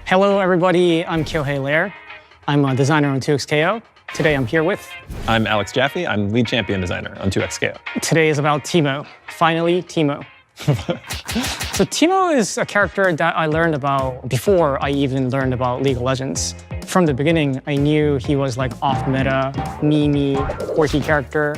Hello, everybody. I'm Kyohei Lair. I'm a designer on 2xKO. Today, I'm here with... I'm Alex Jaffe. I'm lead champion designer on 2xKO. Today is about Teemo. Finally, Teemo. So Teemo is a character that I learned about before I even learned about League of Legends. From the beginning, I knew he was like off-meta, meme-y, quirky character.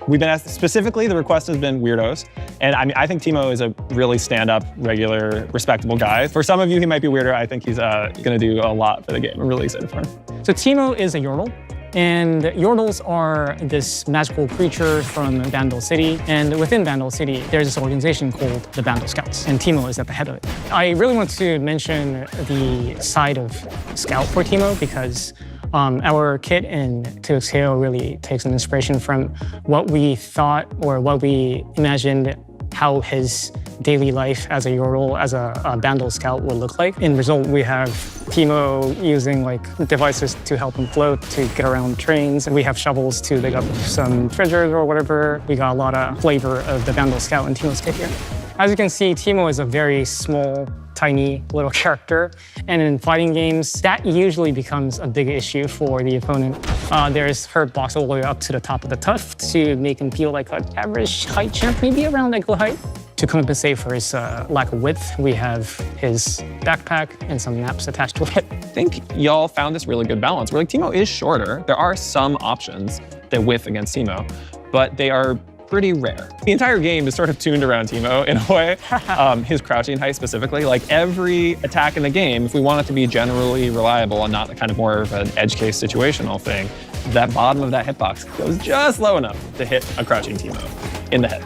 We've been asked, specifically, the request has been weirdos. And I think Teemo is a really stand-up, regular, respectable guy. For some of you, he might be weirder. I think he's gonna do a lot for the game. I'm really excited for him. So Teemo is a Yordle. And Yordles are this magical creature from Vandal City. And within Vandal City, there's this organization called the Vandal Scouts. And Teemo is at the head of it. I really want to mention the side of Scout for Teemo because our kit in 2xKO really takes an inspiration from what we thought or what we imagined how his daily life as a Yordle, as a Vandal Scout would look like. In result, we have Teemo using like devices to help him float, to get around trains. And we have shovels to dig up some treasures or whatever. We got a lot of flavor of the Vandal Scout in Teemo's kit here. As you can see, Teemo is a very small, tiny little character. And in fighting games, that usually becomes a big issue for the opponent. There's hurt blocks all the way up to the top of the tuft to make him feel like an average height champ, maybe around ankle height. To compensate for his lack of width, we have his backpack and some naps attached to it. I think y'all found this really good balance. Where like Teemo is shorter. There are some options that width against Teemo, but they are pretty rare. The entire game is sort of tuned around Teemo in a way. His crouching height specifically, like every attack in the game, if we want it to be generally reliable and not kind of more of an edge case situational thing, that bottom of that hitbox goes just low enough to hit a crouching Teemo in the head.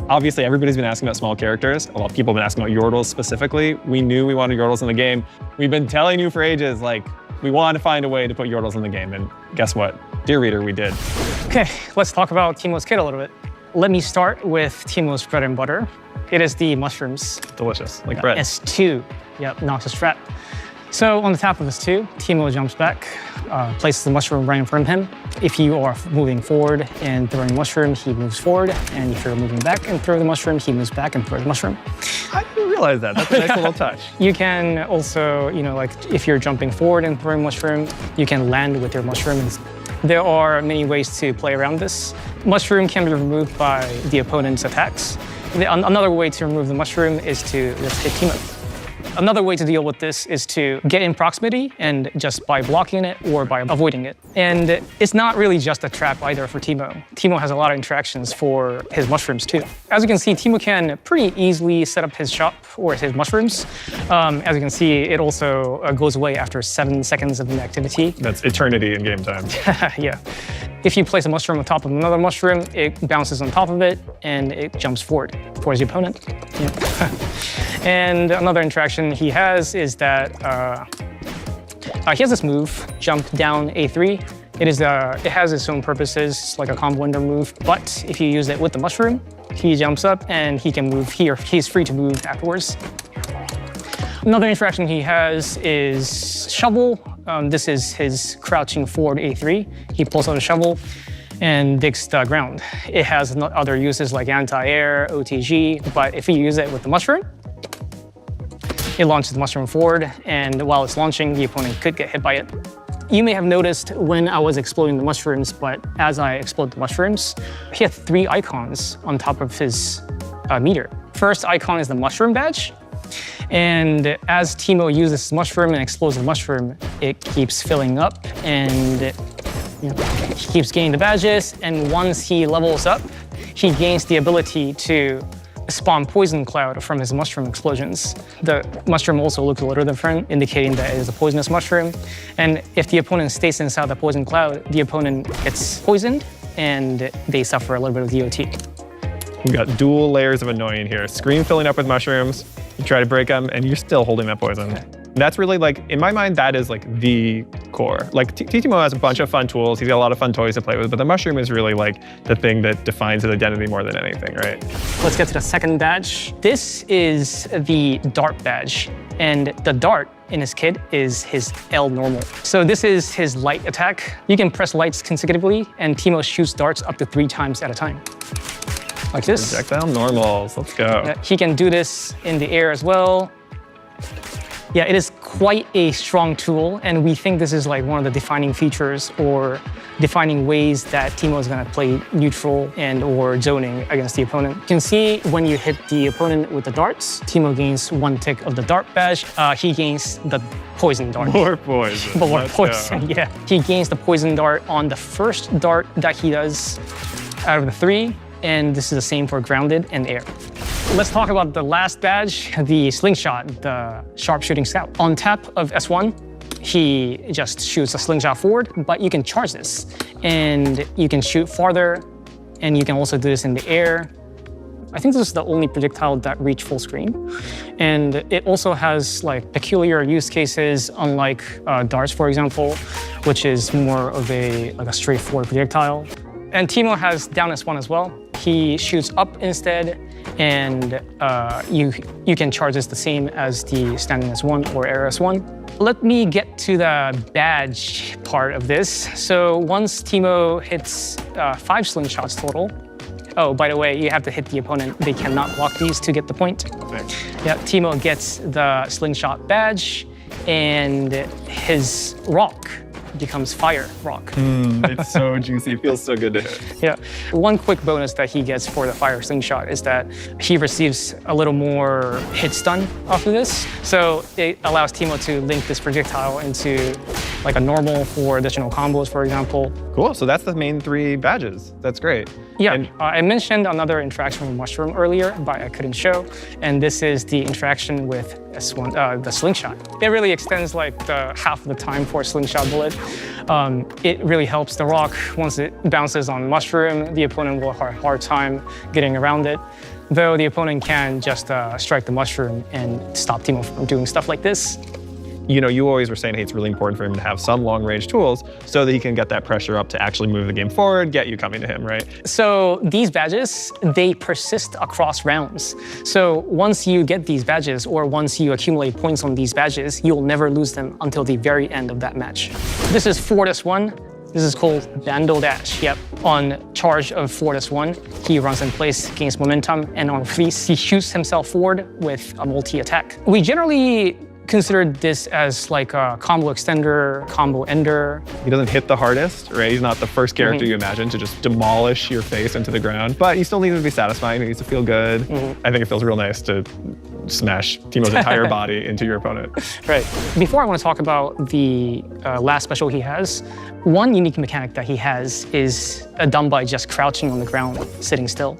Obviously, everybody's been asking about small characters. A lot of people have been asking about Yordles specifically. We knew we wanted Yordles in the game. We've been telling you for ages, like, we wanted to find a way to put Yordles in the game, and guess what? Dear reader, we did. Okay, let's talk about Teemo's kit a little bit. Let me start with Teemo's bread and butter. It is the mushrooms. Delicious, like bread. S2, yep, Noxus Strat. So on the top of S2, Teemo jumps back, places the mushroom right in front of him. If you are moving forward and throwing the mushroom, he moves forward. And if you're moving back and throw the mushroom, he moves back and throws the mushroom. I didn't realize that. That's a nice little touch. You can also, like if you're jumping forward and throwing mushroom, you can land with your mushroom. There are many ways to play around this. Mushroom can be removed by the opponent's attacks. Another way to remove the mushroom is to just hit Teemo. Another way to deal with this is to get in proximity and just by blocking it or by avoiding it. And it's not really just a trap either for Teemo. Teemo has a lot of interactions for his mushrooms too. As you can see, Teemo can pretty easily set up his shop or his mushrooms. As you can see, it also goes away after 7 seconds of inactivity. That's eternity in game time. Yeah. If you place a mushroom on top of another mushroom, it bounces on top of it and it jumps forward towards the opponent. Yeah. And another interaction he has is that he has this move, jump down A3. It has its own purposes, it's like a combo window move, but if you use it with the mushroom, he jumps up and he can move here. He's free to move afterwards. Another interaction he has is shovel. This is his crouching forward A3. He pulls out a shovel and digs the ground. It has other uses like anti-air, OTG, but if you use it with the mushroom, it launches the mushroom forward, and while it's launching, the opponent could get hit by it. You may have noticed when I was exploding the mushrooms, but as I explode the mushrooms, he had 3 icons on top of his meter. First icon is the mushroom badge, and as Teemo uses his mushroom and explodes the mushroom, it keeps filling up, and he keeps gaining the badges, and once he levels up, he gains the ability to spawn poison cloud from his mushroom explosions. The mushroom also looks a little different, indicating that it is a poisonous mushroom. And if the opponent stays inside the poison cloud, the opponent gets poisoned and they suffer a little bit of DOT. We've got dual layers of annoying here. Screen filling up with mushrooms, you try to break them, and you're still holding that poison. That's really like, in my mind, that is like the core. Like Teemo has a bunch of fun tools. He's got a lot of fun toys to play with, but the mushroom is really like the thing that defines his identity more than anything, right? Let's get to the second badge. This is the dart badge, and the dart in his kit is his L normal. So this is his light attack. You can press lights consecutively, and Teemo shoots darts up to 3 times at a time. Like this. Projectile normals, let's go. He can do this in the air as well. Yeah, it is quite a strong tool, and we think this is like one of the defining features or defining ways that Teemo is going to play neutral and or zoning against the opponent. You can see when you hit the opponent with the darts, Teemo gains 1 tick of the dart badge. He gains the poison dart. More poison. More poison, yeah. He gains the poison dart on the first dart that he does out of the 3, and this is the same for grounded and air. Let's talk about the last badge, the slingshot, the sharpshooting scout. On tap of S1, he just shoots a slingshot forward, but you can charge this. And you can shoot farther, and you can also do this in the air. I think this is the only projectile that reach full screen. And it also has like peculiar use cases, unlike darts, for example, which is more of a straightforward projectile. And Teemo has down S1 as well. He shoots up instead, and you can charge this the same as the standing S1 or air S1. Let me get to the badge part of this. So once Teemo hits 5 slingshots total, oh, by the way, you have to hit the opponent. They cannot block these to get the point. Thanks. Yeah, Teemo gets the slingshot badge, and his rock becomes fire rock. It's so juicy. It feels so good to hit. Yeah. One quick bonus that he gets for the fire slingshot is that he receives a little more hit stun off of this. So it allows Teemo to link this projectile into like a normal for additional combos, for example. Cool. So that's the main 3 badges. That's great. Yeah, And I mentioned another interaction with Mushroom earlier, but I couldn't show. And this is the interaction with S1, the slingshot. It really extends like half of the time for a slingshot bullet. It really helps the rock. Once it bounces on Mushroom, the opponent will have a hard time getting around it. Though the opponent can just strike the Mushroom and stop Teemo from doing stuff like this. you know, you always were saying, hey, it's really important for him to have some long-range tools so that he can get that pressure up to actually move the game forward, get you coming to him, right? So these badges, they persist across rounds. So once you get these badges, or once you accumulate points on these badges, you'll never lose them until the very end of that match. This is Fortis 1. This is called Bandle Dash. Yep. On charge of Fortis 1, he runs in place, gains momentum, and on release, he shoots himself forward with a multi-attack. We generally consider this as like a combo extender, combo ender. He doesn't hit the hardest, right? He's not the first character you imagine to just demolish your face into the ground, but he still needs to be satisfying. He needs to feel good. I think it feels real nice to smash Teemo's entire body into your opponent. Right. Before I want to talk about the last special he has, one unique mechanic that he has is done by just crouching on the ground, sitting still.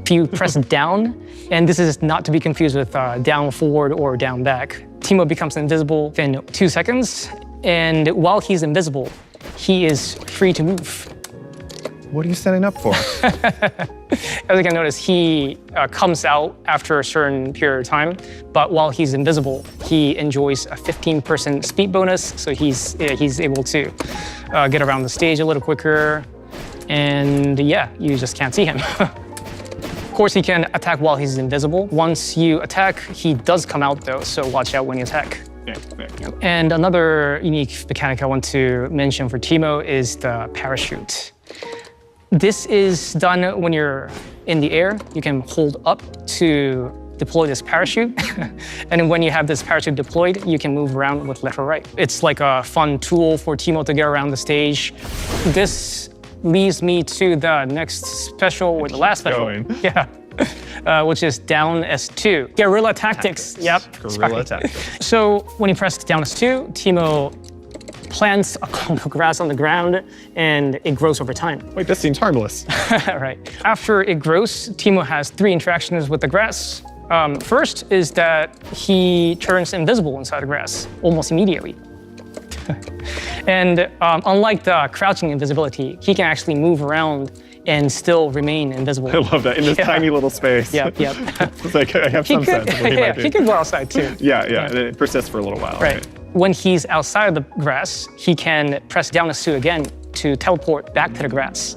If you press down, and this is not to be confused with down forward or down back, Teemo becomes invisible in 2 seconds, and while he's invisible, he is free to move. What are you setting up for? As you can notice, he comes out after a certain period of time, but while he's invisible, he enjoys a 15% speed bonus, so he's able to get around the stage a little quicker, and yeah, you just can't see him. Of course, he can attack while he's invisible. Once you attack, he does come out though, so watch out when you attack. And another unique mechanic I want to mention for Teemo is the parachute. This is done when you're in the air. You can hold up to deploy this parachute. And when you have this parachute deployed, you can move around with left or right. It's like a fun tool for Teemo to get around the stage. This leads me to the next special, or the last special. Yeah. Which is down S2. Guerrilla Tactics. Yep. Guerrilla Tactics. So when you press down S2, Teemo plants a clump of grass on the ground, and it grows over time. Wait, this seems harmless. Right. After it grows, Teemo has 3 interactions with the grass. First is that he turns invisible inside the grass almost immediately. And unlike the crouching invisibility, he can actually move around and still remain invisible. I love that, in this tiny little space. Yep. It's like, I have some sense of what he might be. He could go outside too. Yeah, and it persists for a little while. Right. When he's outside of the grass, he can press down S2 again to teleport back to the grass.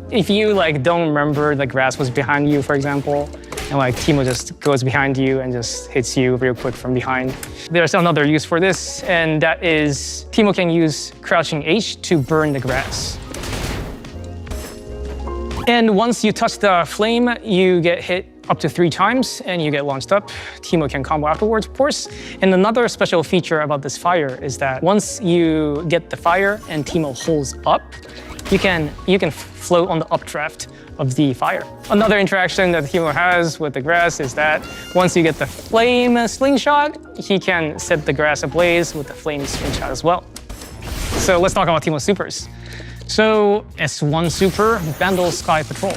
If you don't remember the grass was behind you, for example, and Teemo just goes behind you and just hits you real quick from behind. There's another use for this, and that is Teemo can use crouching H to burn the grass. And once you touch the flame, you get hit up to 3 times and you get launched up. Teemo can combo afterwards, of course. And another special feature about this fire is that once you get the fire and Teemo holds up, you can float on the updraft of the fire. Another interaction that Teemo has with the grass is that once you get the flame slingshot, he can set the grass ablaze with the flame slingshot as well. So let's talk about Teemo's supers. So S1 super, Vandal Sky Patrol.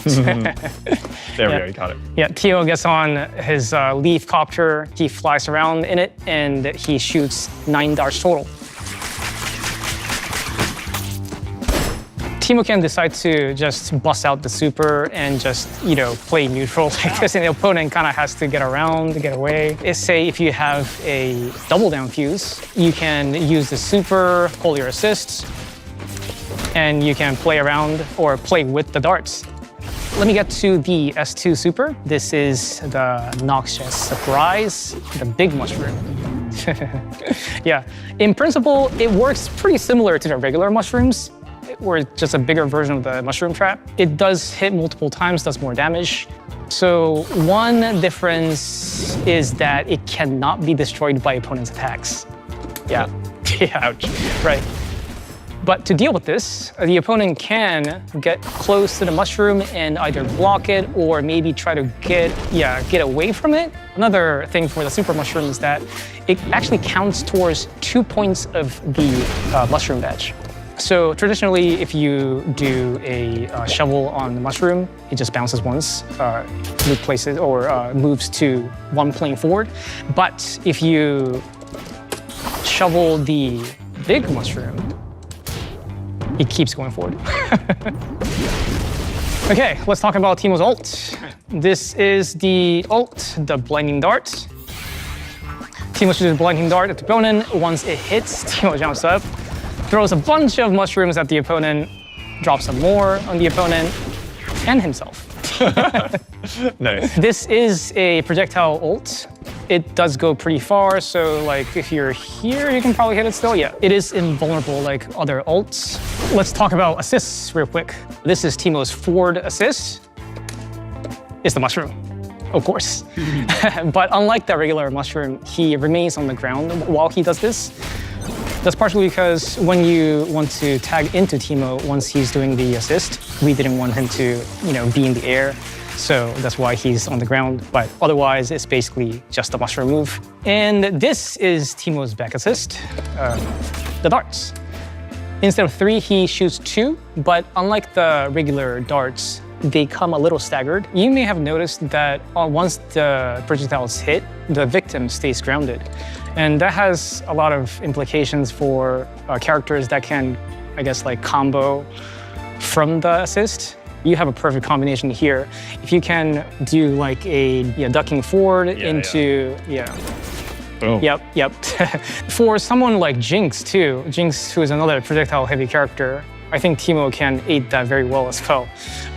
There we go, you got it. Yeah, Teemo gets on his leaf copter, he flies around in it, and he shoots 9 darts total. Teemo can decide to just bust out the super and just, play neutral like this, and the opponent kind of has to get around, get away. Say if you have a double down fuse, you can use the super, pull your assists, and you can play around or play with the darts. Let me get to the S2 super. This is the Noxious Surprise, the big mushroom. Yeah, in principle, it works pretty similar to the regular mushrooms, or just a bigger version of the mushroom trap. It does hit multiple times, does more damage. So one difference is that it cannot be destroyed by opponent's attacks. Yeah, yeah, ouch, right. But to deal with this, the opponent can get close to the mushroom and either block it or maybe try to get away from it. Another thing for the super mushroom is that it actually counts towards 2 points of the mushroom badge. So traditionally, if you do a shovel on the mushroom, it just bounces once, replaces or moves to 1 plane forward. But if you shovel the big mushroom, it keeps going forward. Okay, let's talk about Teemo's ult. This is the ult, the Blinding Dart. Teemo shoots a Blinding Dart at the opponent. Once it hits, Teemo jumps up, throws a bunch of mushrooms at the opponent, drops some more on the opponent, and himself. Nice. This is a projectile ult. It does go pretty far, so like if you're here, you can probably hit it still. Yeah, it is invulnerable like other ults. Let's talk about assists real quick. This is Teemo's forward assist. It's the mushroom, of course. But unlike the regular mushroom, he remains on the ground while he does this. That's partially because when you want to tag into Teemo once he's doing the assist, we didn't want him to, be in the air. So that's why he's on the ground. But otherwise, it's basically just a mushroom move. And this is Teemo's back assist, the darts. Instead of 3, he shoots 2. But unlike the regular darts, they come a little staggered. You may have noticed that once the projectiles hit, the victim stays grounded. And that has a lot of implications for characters that can, combo from the assist. You have a perfect combination here. If you can do like a ducking forward into. Boom. Yep. For someone like Jinx too, Jinx who is another projectile heavy character, I think Teemo can aid that very well as well.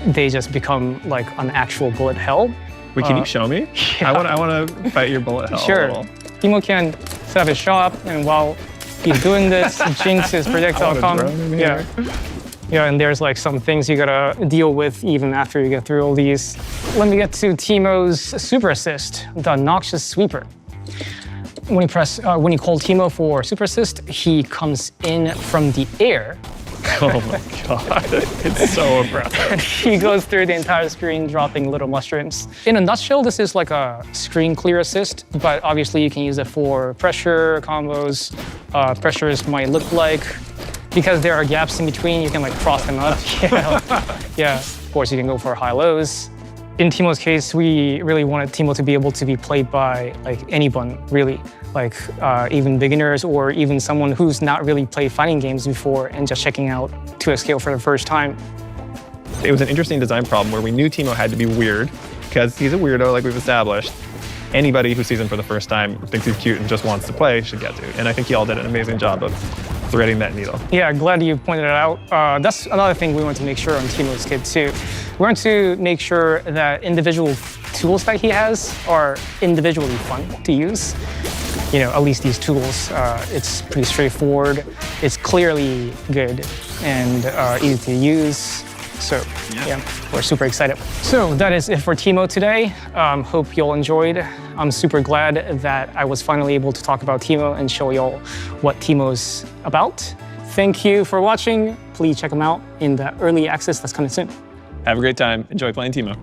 They just become like an actual bullet hell. Wait, can you show me? Yeah. I want to fight your bullet hell. Sure. Teemo can set up his shop, and while he's doing this, Jinx is projectile combo. Yeah, and there's like some things you gotta deal with even after you get through all these. Let me get to Teemo's super assist, the Noxious Sweeper. When you call Teemo for super assist, he comes in from the air. Oh my god, it's so impressive. He goes through the entire screen dropping little mushrooms. In a nutshell, this is like a screen clear assist, but obviously you can use it for pressure combos. Pressures might look like, because there are gaps in between, you can like cross them up. Yeah, of course you can go for high lows. In Teemo's case, we really wanted Teemo to be able to be played by like anyone, really. Like even beginners or even someone who's not really played fighting games before and just checking out 2xKO for the first time. It was an interesting design problem where we knew Teemo had to be weird because he's a weirdo like we've established. Anybody who sees him for the first time, thinks he's cute and just wants to play should get to. And I think y'all did an amazing job of threading that needle. Yeah, glad you pointed it out. That's another thing we want to make sure on Teemo's kit too. We want to make sure that individual tools that he has are individually fun to use. At least these tools, it's pretty straightforward. It's clearly good and easy to use. So yeah, we're super excited. So that is it for Teemo today. Hope you all enjoyed. I'm super glad that I was finally able to talk about Teemo and show y'all what Teemo's about. Thank you for watching. Please check them out in the early access that's coming soon. Have a great time. Enjoy playing Teemo.